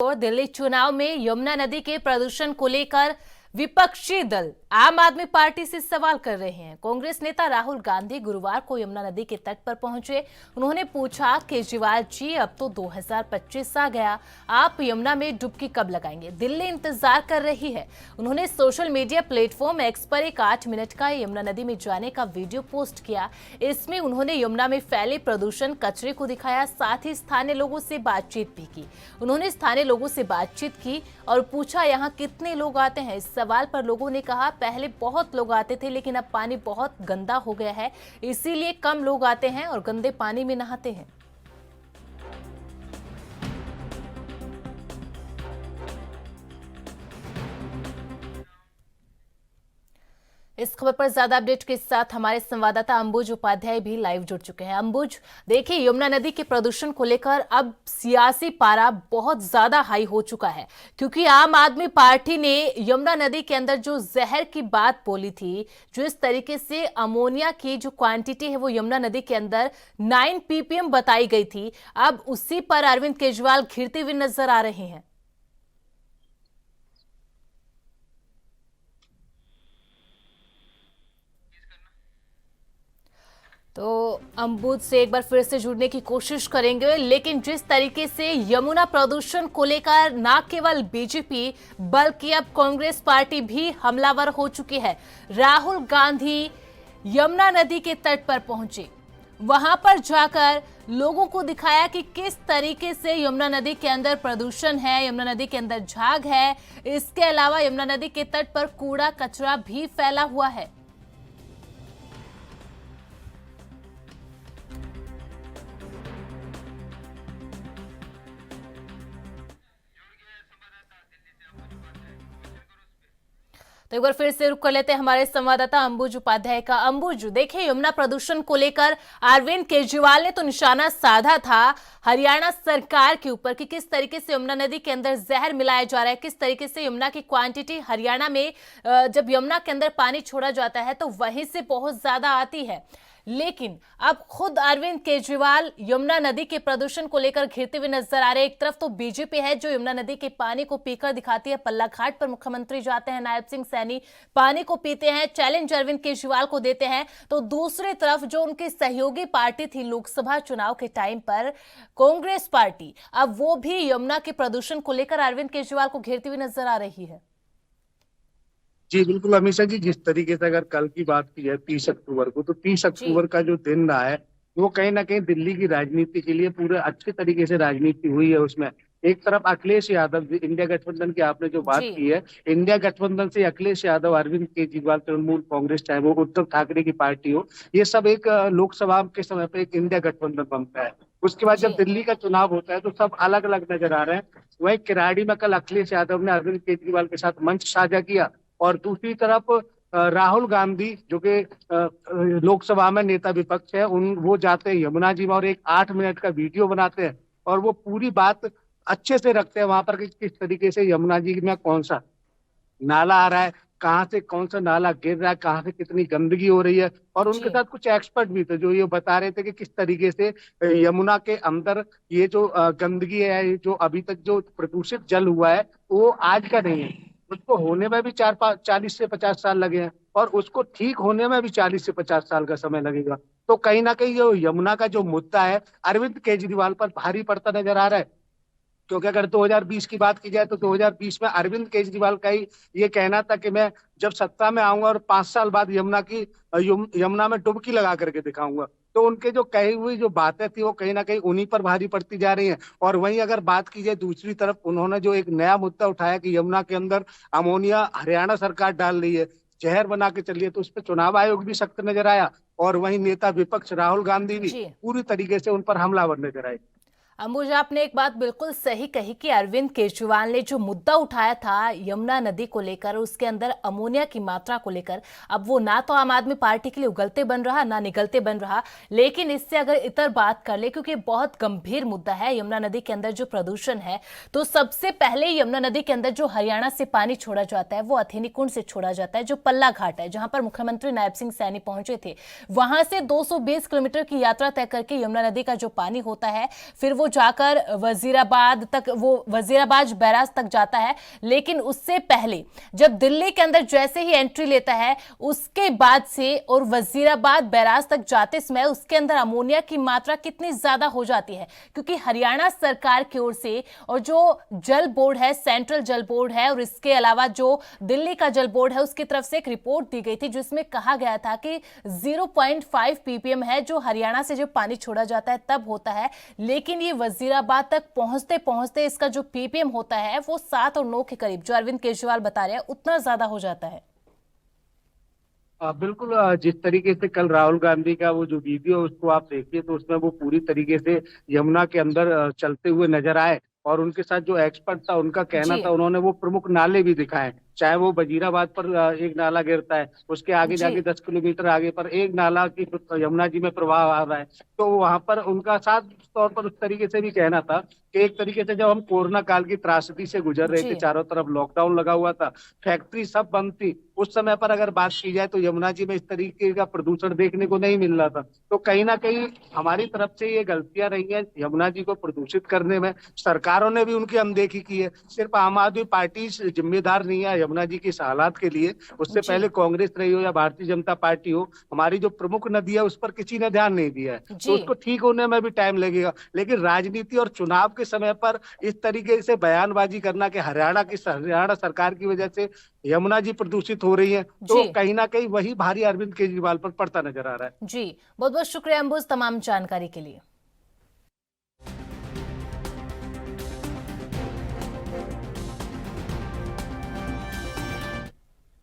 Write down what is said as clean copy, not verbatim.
और दिल्ली चुनाव में यमुना नदी के प्रदूषण को लेकर विपक्षी दल आम आदमी पार्टी से सवाल कर रहे हैं। कांग्रेस नेता राहुल गांधी गुरुवार को यमुना नदी के तट पर पहुंचे। उन्होंने पूछा, केजरीवाल जी अब तो 2025 आ गया, आप यमुना में डुबकी कब लगाएंगे? दिल्ली इंतजार कर रही है। उन्होंने सोशल मीडिया प्लेटफॉर्म एक्स पर एक 8 मिनट का यमुना नदी में जाने का वीडियो पोस्ट किया। इसमें उन्होंने यमुना में फैले प्रदूषण कचरे को दिखाया, साथ ही स्थानीय लोगों से बातचीत भी की। उन्होंने स्थानीय लोगों से बातचीत की और पूछा, यहाँ कितने लोग आते हैं? इस सवाल पर लोगों ने कहा, पहले बहुत लोग आते थे लेकिन अब पानी बहुत गंदा हो गया है, इसीलिए कम लोग आते हैं और गंदे पानी में नहाते हैं। इस खबर पर ज्यादा अपडेट के साथ हमारे संवाददाता अंबुज उपाध्याय भी लाइव जुड़ चुके हैं। अंबुज, देखिए यमुना नदी के प्रदूषण को लेकर अब सियासी पारा बहुत ज्यादा हाई हो चुका है, क्योंकि आम आदमी पार्टी ने यमुना नदी के अंदर जो जहर की बात बोली थी, जो इस तरीके से अमोनिया की जो क्वांटिटी है वो यमुना नदी के अंदर 9 ppm बताई गई थी, अब उसी पर अरविंद केजरीवाल घिरते हुए नजर आ रहे हैं। तो अंबुज से एक बार फिर से जुड़ने की कोशिश करेंगे, लेकिन जिस तरीके से यमुना प्रदूषण को लेकर न केवल बीजेपी बल्कि अब कांग्रेस पार्टी भी हमलावर हो चुकी है। राहुल गांधी यमुना नदी के तट पर पहुंचे, वहां पर जाकर लोगों को दिखाया कि किस तरीके से यमुना नदी के अंदर प्रदूषण है, यमुना नदी के अंदर झाग है। इसके अलावा यमुना नदी के तट पर कूड़ा कचरा भी फैला हुआ है। तो एक बार फिर से रुक कर लेते हैं हमारे संवाददाता अंबुज उपाध्याय का। अंबुज, देखिए यमुना प्रदूषण को लेकर अरविंद केजरीवाल ने तो निशाना साधा था हरियाणा सरकार के ऊपर कि किस तरीके से यमुना नदी के अंदर जहर मिलाया जा रहा है, किस तरीके से यमुना की क्वांटिटी हरियाणा में जब यमुना के अंदर पानी छोड़ा जाता है तो वहीं से बहुत ज्यादा आती है। लेकिन अब खुद अरविंद केजरीवाल यमुना नदी के प्रदूषण को लेकर घिरते हुए नजर आ रहे हैं। एक तरफ तो बीजेपी है जो यमुना नदी के पानी को पीकर दिखाती है, पल्ला घाट पर मुख्यमंत्री जाते हैं, नायब सिंह सैनी पानी को पीते हैं, चैलेंज अरविंद केजरीवाल को देते हैं। तो दूसरी तरफ जो उनकी सहयोगी पार्टी थी लोकसभा चुनाव के टाइम पर, कांग्रेस पार्टी, अब वो भी यमुना के प्रदूषण को लेकर अरविंद केजरीवाल को घेरती हुई नजर आ रही है। जी बिल्कुल अमीषा जी, जिस तरीके से अगर कल की बात की जाए 30 अक्टूबर को, तो 30 अक्टूबर का जो दिन रहा है वो कहीं ना कहीं दिल्ली की राजनीति के लिए पूरे अच्छे तरीके से राजनीति हुई है। उसमें एक तरफ अखिलेश यादव, इंडिया गठबंधन की आपने जो बात की है, इंडिया गठबंधन से अखिलेश यादव, अरविंद केजरीवाल, तृणमूल कांग्रेस, चाहे वो उद्धव ठाकरे की पार्टी हो, ये सब एक लोकसभा के समय पे एक इंडिया गठबंधन बनता है। उसके बाद जब दिल्ली का चुनाव होता है तो सब अलग अलग नजर आ रहे हैं। वही किराड़ी में कल अखिलेश यादव ने अरविंद केजरीवाल के साथ मंच साझा किया, और दूसरी तरफ राहुल गांधी जो कि लोकसभा में नेता विपक्ष है, वो जाते हैं यमुना जी में और एक 8 मिनट का वीडियो बनाते हैं और वो पूरी बात अच्छे से रखते हैं वहां पर कि किस तरीके से यमुना जी में कौन सा नाला आ रहा है, कहाँ से कौन सा नाला गिर रहा है, कहाँ से कितनी गंदगी हो रही है। और उनके साथ कुछ एक्सपर्ट भी थे जो ये बता रहे थे कि किस तरीके से यमुना के अंदर ये जो गंदगी है, जो अभी तक जो प्रदूषित जल हुआ है, वो आज का नहीं है, उसको होने में भी 40 से 50 साल लगे हैं और उसको ठीक होने में भी 40 से 50 साल का समय लगेगा। तो कहीं ना कहीं ये यमुना का जो मुद्दा है अरविंद केजरीवाल पर भारी पड़ता नजर आ रहा है। क्योंकि अगर 2020 की बात की जाए तो 2020 में अरविंद केजरीवाल का ही ये कहना था कि मैं जब सत्ता में आऊंगा और 5 साल बाद यमुना में डुबकी लगा करके दिखाऊंगा। तो उनके जो कही हुई जो बातें थी वो कहीं ना कहीं उन्हीं पर भारी पड़ती जा रही हैं। और वहीं अगर बात की जाए दूसरी तरफ, उन्होंने जो एक नया मुद्दा उठाया कि यमुना के अंदर अमोनिया हरियाणा सरकार डाल रही है, जहर बना के चलिए, तो उस पर चुनाव आयोग भी सख्त नजर आया और वहीं नेता विपक्ष राहुल गांधी भी पूरी तरीके से उन पर हमलावर नजर आए। अंबुज, आपने एक बात बिल्कुल सही कही कि अरविंद केजरीवाल ने जो मुद्दा उठाया था यमुना नदी को लेकर, उसके अंदर अमोनिया की मात्रा को लेकर, अब वो ना तो आम आदमी पार्टी के लिए उगलते बन रहा ना निगलते बन रहा। लेकिन इससे अगर इतर बात कर ले, क्योंकि बहुत गंभीर मुद्दा है यमुना नदी के अंदर जो प्रदूषण है, तो सबसे पहले यमुना नदी के अंदर जो हरियाणा से पानी छोड़ा जाता है वो अथेनी कुंड से छोड़ा जाता है, जो पल्ला घाट है, जहां पर मुख्यमंत्री नायब सिंह सैनी पहुंचे थे। वहां से 220 किलोमीटर की यात्रा तय करके यमुना नदी का जो पानी होता है फिर वो जाकर वजीराबाद तक, वो वजीराबाद बैराज तक जाता है। लेकिन उससे पहले जब दिल्ली के अंदर जैसे ही एंट्री लेता है, उसके बाद से और वजीराबाद बैराज तक जाते समय उसके अंदर अमोनिया की मात्रा कितनी ज्यादा हो जाती है, क्योंकि हरियाणा सरकार की ओर से और जो जल बोर्ड है, सेंट्रल जल बोर्ड है, और इसके अलावा जो दिल्ली का जल बोर्ड है, उसकी तरफ से एक रिपोर्ट दी गई थी जिसमें कहा गया था कि 0.5 ppm है जो हरियाणा से जो पानी छोड़ा जाता है तब होता है। लेकिन ये वजीराबाद तक पहुंचते पहुंचते इसका जो ppm होता है वो 7 और 9 के करीब, जो अरविंद केजरीवाल बता रहे हैं, उतना ज्यादा हो जाता है। बिल्कुल, जिस तरीके से कल राहुल गांधी का वो जो वीडियो उसको आप देखिए तो उसमें वो पूरी तरीके से यमुना के अंदर चलते हुए नजर आए, और उनके साथ जो एक्सपर्ट था उनका कहना जी था, उन्होंने वो प्रमुख नाले भी दिखाए, चाहे वो वजीराबाद पर एक नाला गिरता है, उसके आगे जी जाके 10 किलोमीटर आगे पर एक नाला की यमुना जी में प्रवाह आ रहा है। तो वहां पर उनका साफ तौर पर उस तरीके से भी कहना था कि एक तरीके से जब हम कोरोना काल की त्रासदी से गुजर रहे थे, जी चारों तरफ लॉकडाउन लगा हुआ था, फैक्ट्री सब बंद थी, उस समय पर अगर बात की जाए तो यमुना जी में इस तरीके का प्रदूषण देखने को नहीं मिल रहा था। तो कहीं ना कहीं हमारी तरफ से ये गलतियां रही हैं यमुना जी को प्रदूषित करने में, सरकारों ने भी उनकी अनदेखी की है। सिर्फ आम आदमी पार्टी जिम्मेदार नहीं है यमुना जी की इस हालात के लिए, उससे जी पहले कांग्रेस रही हो या भारतीय जनता पार्टी हो, हमारी जो प्रमुख नदी है उस पर किसी ने ध्यान नहीं दिया है, तो जी उसको ठीक होने में भी टाइम लगेगा। लेकिन राजनीति और चुनाव के समय पर इस तरीके से बयानबाजी करना कि हरियाणा सरकार की वजह से यमुना जी प्रदूषित हो रही है, तो जी कहीं ना कहीं वही भारी अरविंद केजरीवाल पर पड़ता नजर आ रहा है। जी, बहुत बहुत शुक्रिया अंबुज तमाम जानकारी के लिए।